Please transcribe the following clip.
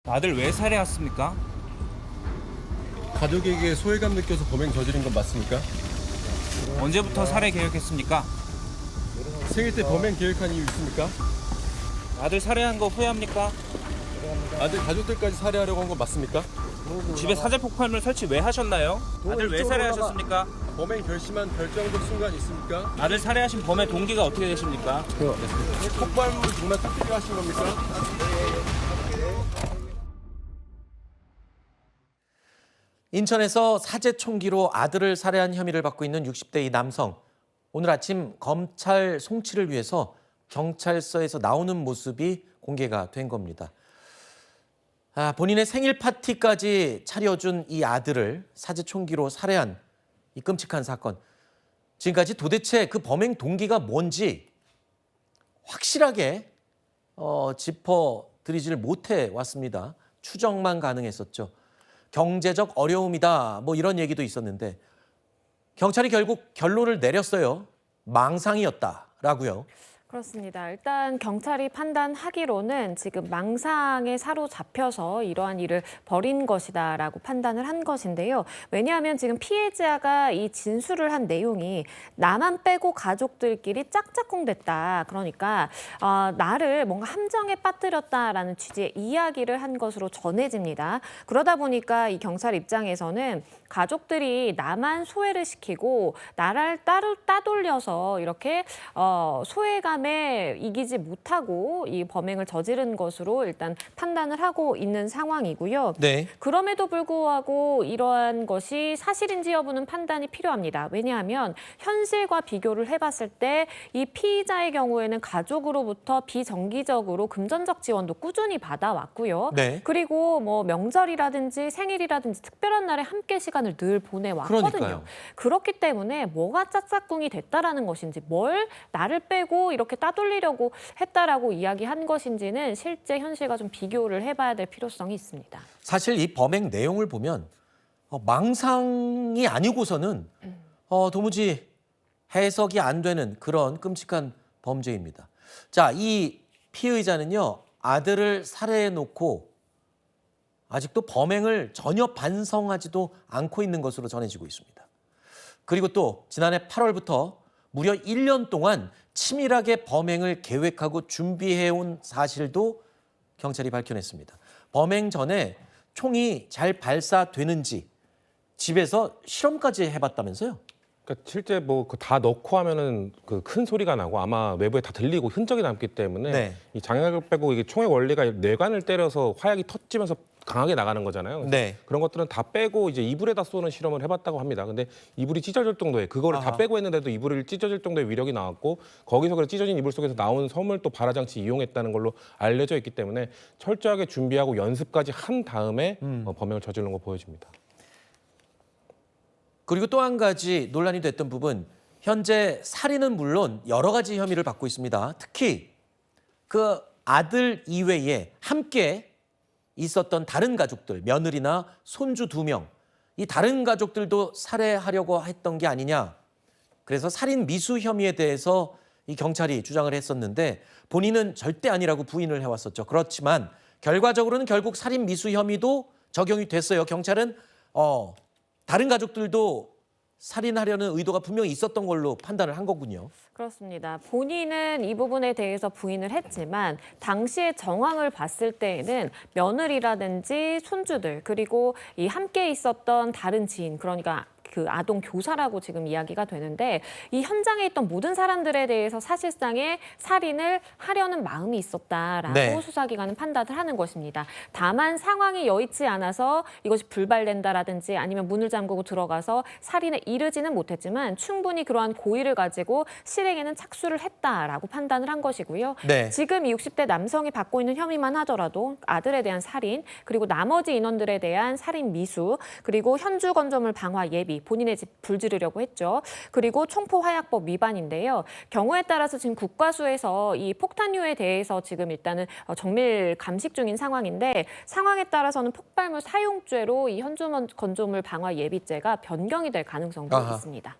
아들 왜 살해했습니까? 가족에게 소외감 느껴서 범행 저지른 건 맞습니까? 언제부터 살해 계획했습니까? 생일 때 범행 계획한 이유 있습니까? 아들 살해한 거 후회합니까? 아들 가족들까지 살해하려고 한 건 맞습니까? 집에 사제폭발물 설치 왜 하셨나요? 아들 왜 살해하셨습니까? 범행 결심한 결정적 순간 있습니까? 아들 살해하신 범의 동기가 어떻게 되십니까? 폭발물을 정말 딱 필요하신 겁니까? 인천에서 사제 총기로 아들을 살해한 혐의를 받고 있는 60대 이 남성. 오늘 아침 검찰 송치를 위해서 경찰서에서 나오는 모습이 공개가 된 겁니다. 본인의 생일 파티까지 차려준 이 아들을 사제 총기로 살해한 이 끔찍한 사건. 지금까지 도대체 그 범행 동기가 뭔지 확실하게 짚어드리지를 못해 왔습니다. 추정만 가능했었죠. 경제적 어려움이다 뭐 이런 얘기도 있었는데 경찰이 결국 결론을 내렸어요. 망상이었다라고요. 그렇습니다. 일단 경찰이 판단하기로는 지금 망상에 사로잡혀서 이러한 일을 벌인 것이다라고 판단을 한 것인데요. 왜냐하면 지금 피해자가 이 진술을 한 내용이 나만 빼고 가족들끼리 짝짝꿍됐다. 그러니까 나를 뭔가 함정에 빠뜨렸다라는 취지의 이야기를 한 것으로 전해집니다. 그러다 보니까 이 경찰 입장에서는 가족들이 나만 소외를 시키고 나를 따돌려서 이렇게 소외감에 이기지 못하고 이 범행을 저지른 것으로 일단 판단을 하고 있는 상황이고요. 네. 그럼에도 불구하고 이러한 것이 사실인지 여부는 판단이 필요합니다. 왜냐하면 현실과 비교를 해봤을 때 이 피의자의 경우에는 가족으로부터 비정기적으로 금전적 지원도 꾸준히 받아왔고요. 네. 그리고 뭐 명절이라든지 생일이라든지 특별한 날에 함께 시간을 늘 보내왔거든요. 그러니까요. 그렇기 때문에 뭐가 짝짝꿍이 됐다라는 것인지 뭘 나를 빼고 이렇게 따돌리려고 했다라고 이야기한 것인지는 실제 현실과 좀 비교를 해봐야 될 필요성이 있습니다. 사실 이 범행 내용을 보면 망상이 아니고서는 도무지 해석이 안 되는 그런 끔찍한 범죄입니다. 자, 이 피의자는요, 아들을 살해해놓고 아직도 범행을 전혀 반성하지도 않고 있는 것으로 전해지고 있습니다. 그리고 또 지난해 8월부터 무려 1년 동안 치밀하게 범행을 계획하고 준비해온 사실도 경찰이 밝혀냈습니다. 범행 전에 총이 잘 발사되는지 집에서 실험까지 해봤다면서요? 그러니까 실제 뭐 다 넣고 하면은 그 큰 소리가 나고 아마 외부에 다 들리고 흔적이 남기 때문에 네. 이 장약을 빼고 이게 총의 원리가 뇌관을 때려서 화약이 터지면서 강하게 나가는 거잖아요. 그래서 네. 그런 것들은 다 빼고 이제 이불에다 쏘는 실험을 해봤다고 합니다. 근데 이불이 찢어질 정도의 그거를 다 빼고 했는데도 이불이 찢어질 정도의 위력이 나왔고 거기서 그 찢어진 이불 속에서 나온 섬을 또 발화장치 이용했다는 걸로 알려져 있기 때문에 철저하게 준비하고 연습까지 한 다음에 범행을 저지른 거 보여집니다. 그리고 또 한 가지 논란이 됐던 부분, 현재 살인은 물론 여러 가지 혐의를 받고 있습니다. 특히 그 아들 이외에 함께 있었던 다른 가족들, 며느리나 손주 2명, 이 다른 가족들도 살해하려고 했던 게 아니냐. 그래서 살인 미수 혐의에 대해서 이 경찰이 주장을 했었는데 본인은 절대 아니라고 부인을 해왔었죠. 그렇지만 결과적으로는 결국 살인 미수 혐의도 적용이 됐어요. 경찰은 다른 가족들도 살인하려는 의도가 분명히 있었던 걸로 판단을 한 거군요. 그렇습니다. 본인은 이 부분에 대해서 부인을 했지만 당시의 정황을 봤을 때에는 며느리라든지 손주들 그리고 이 함께 있었던 다른 지인 그러니까 그 아동 교사라고 지금 이야기가 되는데 이 현장에 있던 모든 사람들에 대해서 사실상의 살인을 하려는 마음이 있었다라고 네. 수사기관은 판단을 하는 것입니다. 다만 상황이 여의치 않아서 이것이 불발된다라든지 아니면 문을 잠그고 들어가서 살인에 이르지는 못했지만 충분히 그러한 고의를 가지고 실행에는 착수를 했다라고 판단을 한 것이고요. 네. 지금 이 60대 남성이 받고 있는 혐의만 하더라도 아들에 대한 살인 그리고 나머지 인원들에 대한 살인 미수 그리고 현주 건조물 방화 예비 본인의 집 불지르려고 했죠. 그리고 총포화약법 위반인데요. 경우에 따라서 지금 국과수에서 이 폭탄류에 대해서 지금 일단은 정밀 감식 중인 상황인데 상황에 따라서는 폭발물 사용죄로 이 현주 건조물 방화 예비죄가 변경이 될 가능성도 있습니다.